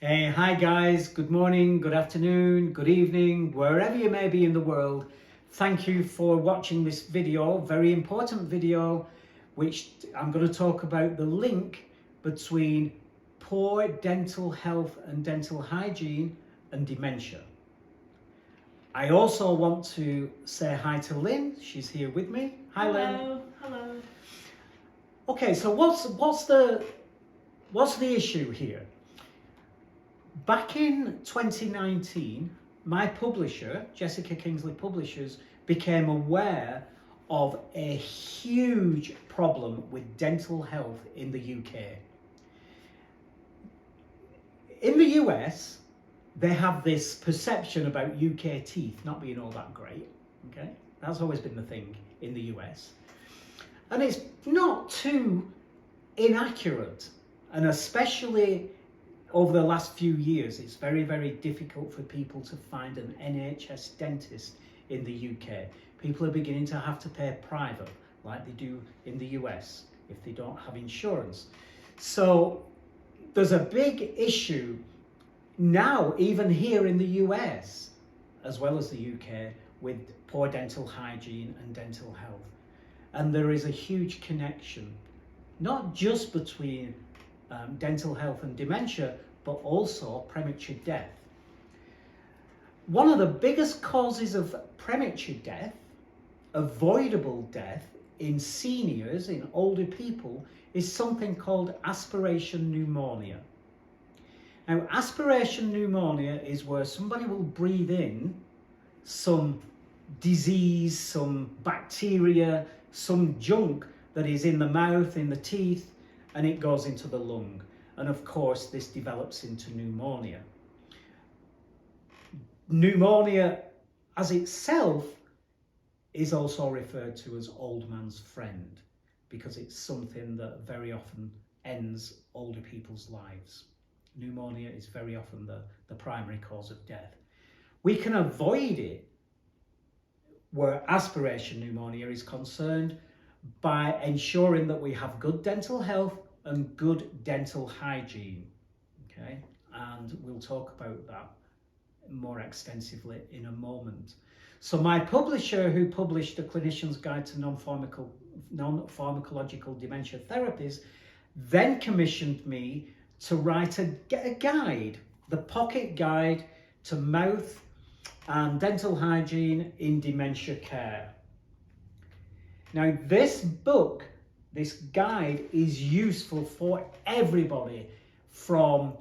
Hi guys, good morning, good afternoon, good evening, wherever you may be in the world. Thank you for watching this video, very important video, which I'm going to talk about the link between poor dental health and dental hygiene and dementia. I also want to say hi to Lynn, she's here with me. Hi Lynn. Hello. Okay, so what's the issue here? Back in 2019, my publisher, Jessica Kingsley Publishers, became aware of a huge problem with dental health in the UK. In the US, they have this perception about UK teeth not being all that great. Okay, that's always been the thing in the US. And it's not too inaccurate, and especially over the last few years, it's very, very difficult for people to find an NHS dentist in the UK. People are beginning to have to pay private, like they do in the US, if they don't have insurance. So there's a big issue now, even here in the US, as well as the UK, with poor dental hygiene and dental health. And there is a huge connection, not just between dental health and dementia, but also premature death. One of the biggest causes of premature death, avoidable death in seniors, in older people, is something called aspiration pneumonia. Now, aspiration pneumonia is where somebody will breathe in some disease, some bacteria, some junk that is in the mouth, in the teeth, and it goes into the lung. And of course, this develops into pneumonia. Pneumonia as itself is also referred to as old man's friend, because it's something that very often ends older people's lives. Pneumonia is very often the primary cause of death. We can avoid it, where aspiration pneumonia is concerned, by ensuring that we have good dental health and good dental hygiene. Okay, and we'll talk about that more extensively in a moment. So my publisher, who published A Clinician's Guide to Non-Pharmacological Dementia Therapies, then commissioned me to write a guide, the pocket guide to mouth and dental hygiene in dementia care. Now, this book, this guide, is useful for everybody, from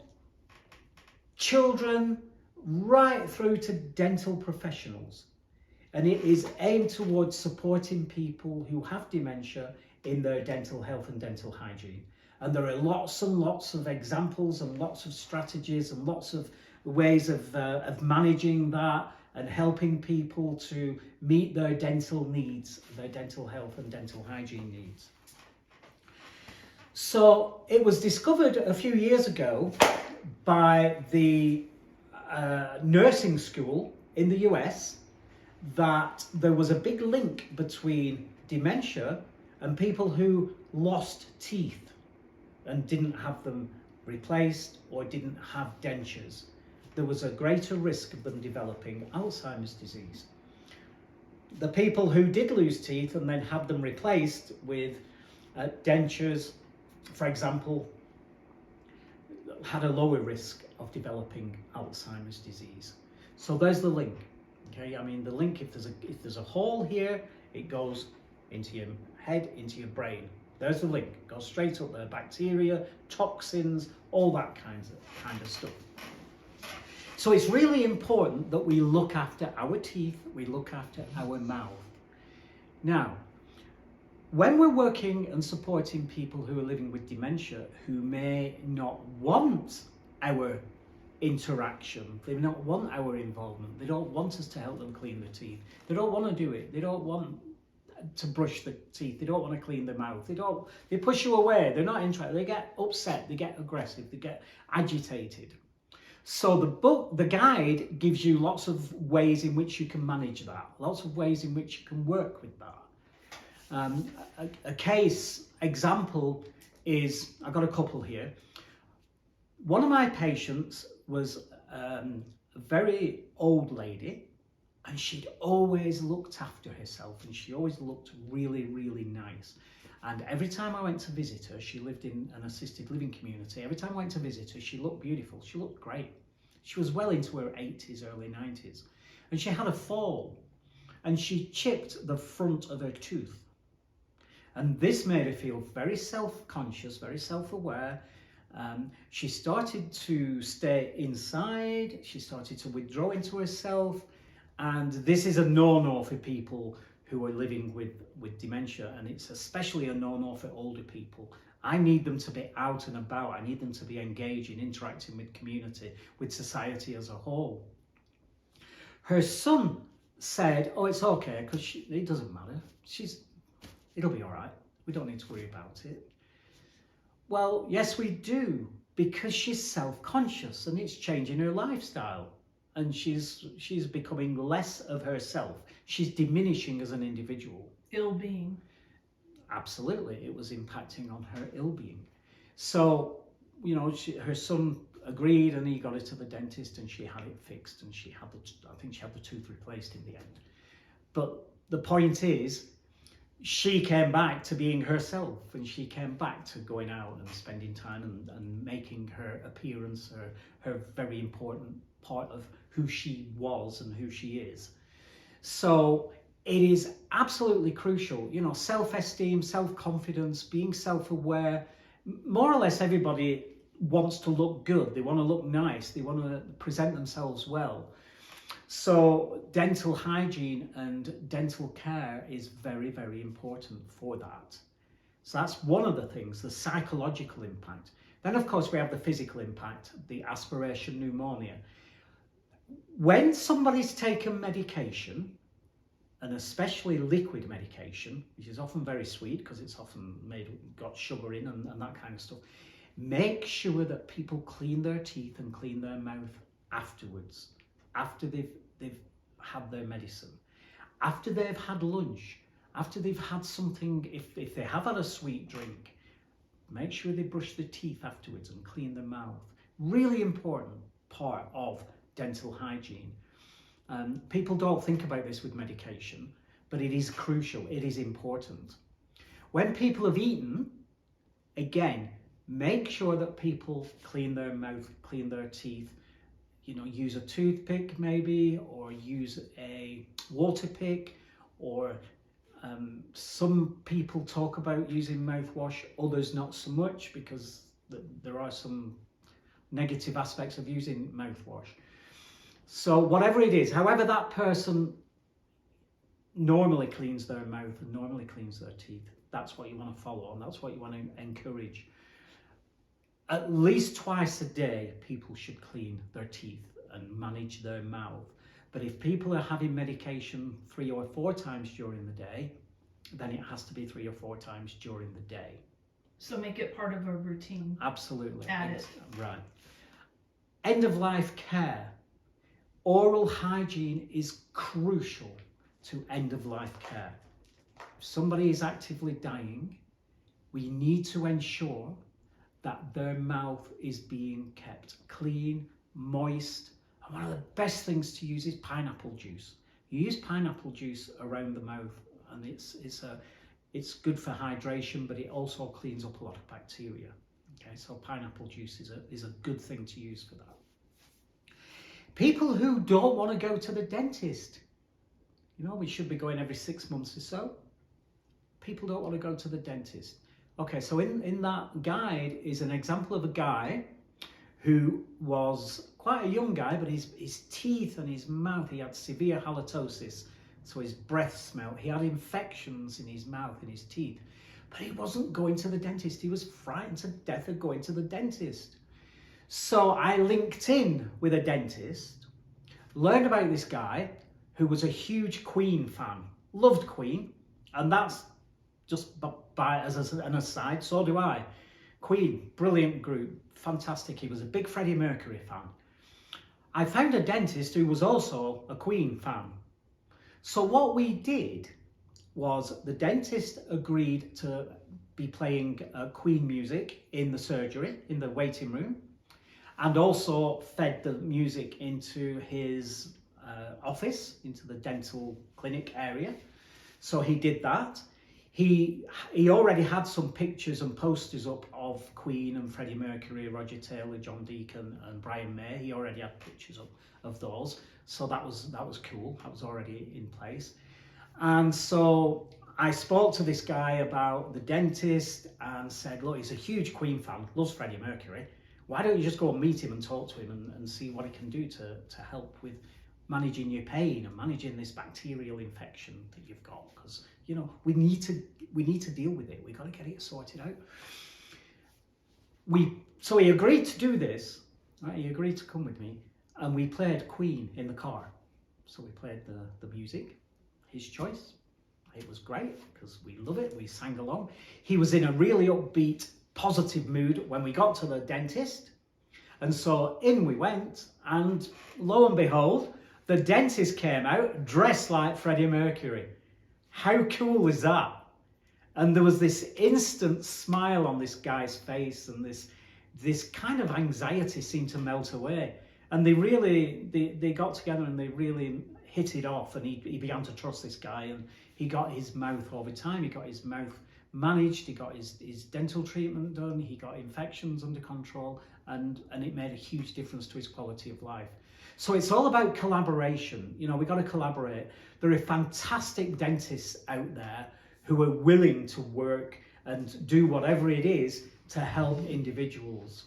children right through to dental professionals. And it is aimed towards supporting people who have dementia in their dental health and dental hygiene. And there are lots and lots of examples and lots of strategies and lots of ways of managing that and helping people to meet their dental needs, their dental health and dental hygiene needs. So it was discovered a few years ago by the nursing school in the US that there was a big link between dementia and people who lost teeth and didn't have them replaced or didn't have dentures. There was a greater risk of them developing Alzheimer's disease. The people who did lose teeth and then had them replaced with dentures, for example, had a lower risk of developing Alzheimer's disease. So there's the link. Okay, I mean, the link, if there's a hole here, it goes into your head, into your brain. There's the link. It goes straight up there. Bacteria, toxins, all that kind of stuff. So it's really important that we look after our teeth, we look after our mouth. Now, when we're working and supporting people who are living with dementia, who may not want our interaction, they don't want our involvement, they don't want us to help them clean their teeth, they don't want to do it, they don't want to brush the teeth, they don't want to clean their mouth, they push you away, they're not interested, they get upset, they get aggressive, they get agitated. So the guide gives you lots of ways in which you can manage that, lots of ways in which you can work with that. A case example is, I've got a couple here. One of my patients was a very old lady, and she'd always looked after herself, and she always looked really, really nice. And every time I went to visit her, she lived in an assisted living community. Every time I went to visit her, she looked beautiful. She looked great. She was well into her 80s, early 90s. And she had a fall, and she chipped the front of her tooth. And this made her feel very self-conscious, very self-aware. She started to stay inside. She started to withdraw into herself. And this is a no-no for people who are living with dementia, and it's especially a no-no for older people. I need them to be out and about. I need them to be engaging, interacting with community, with society as a whole. Her son said, oh, it's okay, because it doesn't matter. It'll be all right. We don't need to worry about it. Well, yes, we do, because she's self-conscious and it's changing her lifestyle. And she's becoming less of herself. She's diminishing as an individual. Ill-being. Absolutely, it was impacting on her ill-being. So, you know, her son agreed, and he got her to the dentist, and she had it fixed, and I think she had the tooth replaced in the end. But the point is, she came back to being herself, and she came back to going out and spending time and making her appearance her very important part of who she was and who she is. So it is absolutely crucial, you know, self-esteem, self-confidence, being self-aware. More or less everybody wants to look good. They want to look nice. They want to present themselves well. So dental hygiene and dental care is very, very important for that. So that's one of the things, the psychological impact. Then, of course, we have the physical impact, the aspiration pneumonia. When somebody's taken medication, and especially liquid medication, which is often very sweet because it's often got sugar in and that kind of stuff, make sure that people clean their teeth and clean their mouth afterwards, after they've had their medicine, after they've had lunch, after they've had something, if they have had a sweet drink, make sure they brush their teeth afterwards and clean their mouth. Really important part of dental hygiene. People don't think about this with medication, but it is crucial, it is important. When people have eaten, again, make sure that people clean their mouth, clean their teeth, you know, use a toothpick maybe, or use a water pick, or some people talk about using mouthwash, others not so much, because there are some negative aspects of using mouthwash. So whatever it is, however that person normally cleans their mouth and normally cleans their teeth, that's what you want to follow, and that's what you want to encourage. At least twice a day, people should clean their teeth and manage their mouth. But if people are having medication 3 or 4 times during the day, then it has to be 3 or 4 times during the day. So make it part of a routine. Absolutely. Add it. Right. End of life care. Oral hygiene is crucial to end of life care. If somebody is actively dying, we need to ensure that their mouth is being kept clean, moist. And one of the best things to use is pineapple juice. You use pineapple juice around the mouth, and it's good for hydration, but it also cleans up a lot of bacteria. Okay, so pineapple juice is a good thing to use for that. People who don't want to go to the dentist, you know, we should be going every 6 months or so. People don't want to go to the dentist. Okay, so in that guide is an example of a guy who was quite a young guy, but his teeth and his mouth, he had severe halitosis, so his breath smelled. He had infections in his mouth and his teeth, but he wasn't going to the dentist. He was frightened to death of going to the dentist. So I linked in with a dentist, learned about this guy who was a huge Queen fan, loved Queen, and that's just by as an aside, so do I. Queen, brilliant group, fantastic. He was a big Freddie Mercury fan. I found a dentist who was also a Queen fan. So what we did was the dentist agreed to be playing Queen music in the surgery, in the waiting room. and also fed the music into his office, into the dental clinic area. So he did that. He already had some pictures and posters up of Queen and Freddie Mercury, Roger Taylor, John Deacon and Brian May. He already had pictures of those. So that was cool. That was already in place. And so I spoke to this guy about the dentist and said, look, he's a huge Queen fan, loves Freddie Mercury. Why don't you just go and meet him and talk to him and see what he can do to help with managing your pain and managing this bacterial infection that you've got? Because, you know, we need to deal with it. We've got to get it sorted out. So he agreed to do this, right? He agreed to come with me, and we played Queen in the car. So we played the music, his choice. It was great because we love it. We sang along. He was in a really upbeat, positive mood when we got to the dentist. And so in we went, and lo and behold, the dentist came out dressed like Freddie Mercury. How cool is that? And there was this instant smile on this guy's face, and this kind of anxiety seemed to melt away. And they got together and they really hit it off, and he began to trust this guy, and he got his mouth over time. He got his mouth managed, he got his dental treatment done, he got infections under control, and it made a huge difference to his quality of life. So it's all about collaboration. You know, we've got to collaborate. There are fantastic dentists out there who are willing to work and do whatever it is to help individuals.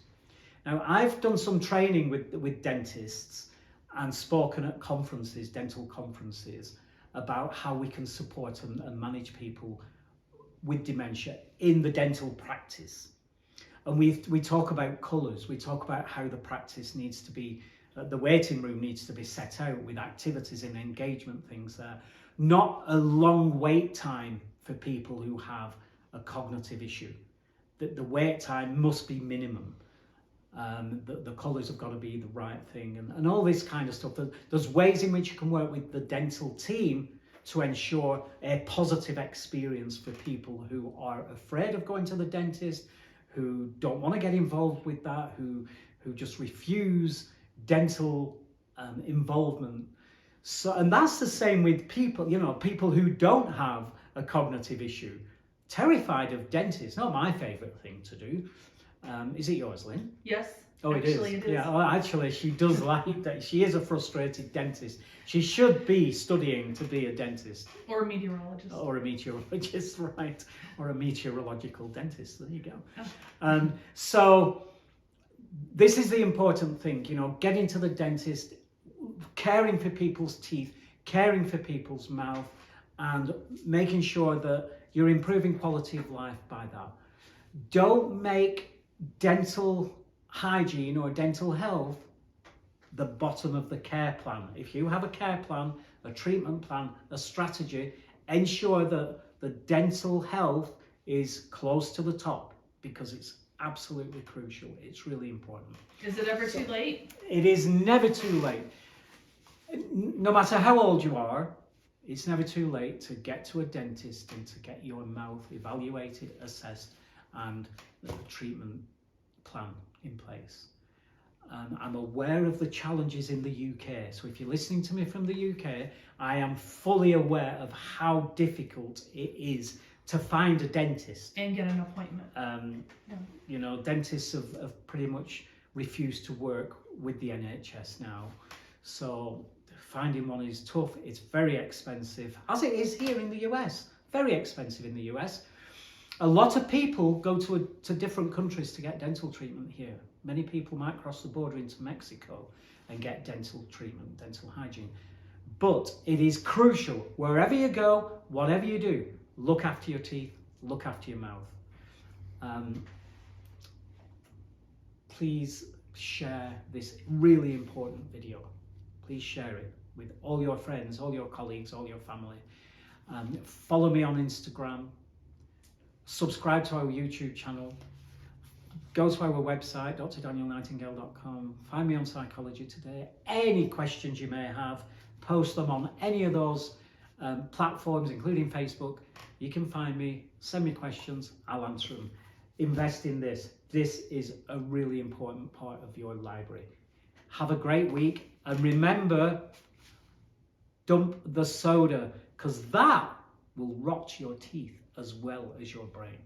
Now, I've done some training with dentists and spoken at conferences, dental conferences, about how we can support and manage people with dementia in the dental practice. And we talk about colours, we talk about how the practice needs to be, the waiting room needs to be set out with activities and engagement things there. Not a long wait time for people who have a cognitive issue. The wait time must be minimum. The colours have got to be the right thing, and all this kind of stuff. There's ways in which you can work with the dental team to ensure a positive experience for people who are afraid of going to the dentist, who don't want to get involved with that, who just refuse dental involvement. So, and that's the same with people, you know, people who don't have a cognitive issue, terrified of dentists. Not my favourite thing to do. Is it yours, Lynn? Yes. Oh, actually, it is. Yeah, well, actually, she does like that. She is a frustrated dentist. She should be studying to be a dentist. Or a meteorologist. Or a meteorologist, right. Or a meteorological dentist. There you go. Oh. So this is the important thing, you know, getting to the dentist, caring for people's teeth, caring for people's mouth, and making sure that you're improving quality of life by that. Don't make dental hygiene or dental health the bottom of the care plan. If you have a care plan, a treatment plan, a strategy, ensure that the dental health is close to the top, because it's absolutely crucial. It's really important. Is it ever too late? It is never too late. No matter how old you are, it's never too late to get to a dentist and to get your mouth evaluated, assessed, and the treatment plan in place. I'm aware of the challenges in the UK. So if you're listening to me from the UK, I am fully aware of how difficult it is to find a dentist. And get an appointment. You know, dentists have pretty much refused to work with the NHS now. So finding one is tough. It's very expensive, as it is here in the US. Very expensive in the US. A lot of people go to different countries to get dental treatment here. Many people might cross the border into Mexico and get dental treatment, dental hygiene. But it is crucial, wherever you go, whatever you do, look after your teeth, look after your mouth. Please share this really important video. Please share it with all your friends, all your colleagues, all your family. Follow me on Instagram. Subscribe to our YouTube channel. Go to our website, drdanielnightingale.com. Find me on Psychology Today. Any questions you may have, post them on any of those platforms, including Facebook. You can find me, send me questions, I'll answer them. Invest in this. this is a really important part of your library. Have a great week, and remember, dump the soda, because that will rot your teeth as well as your brain.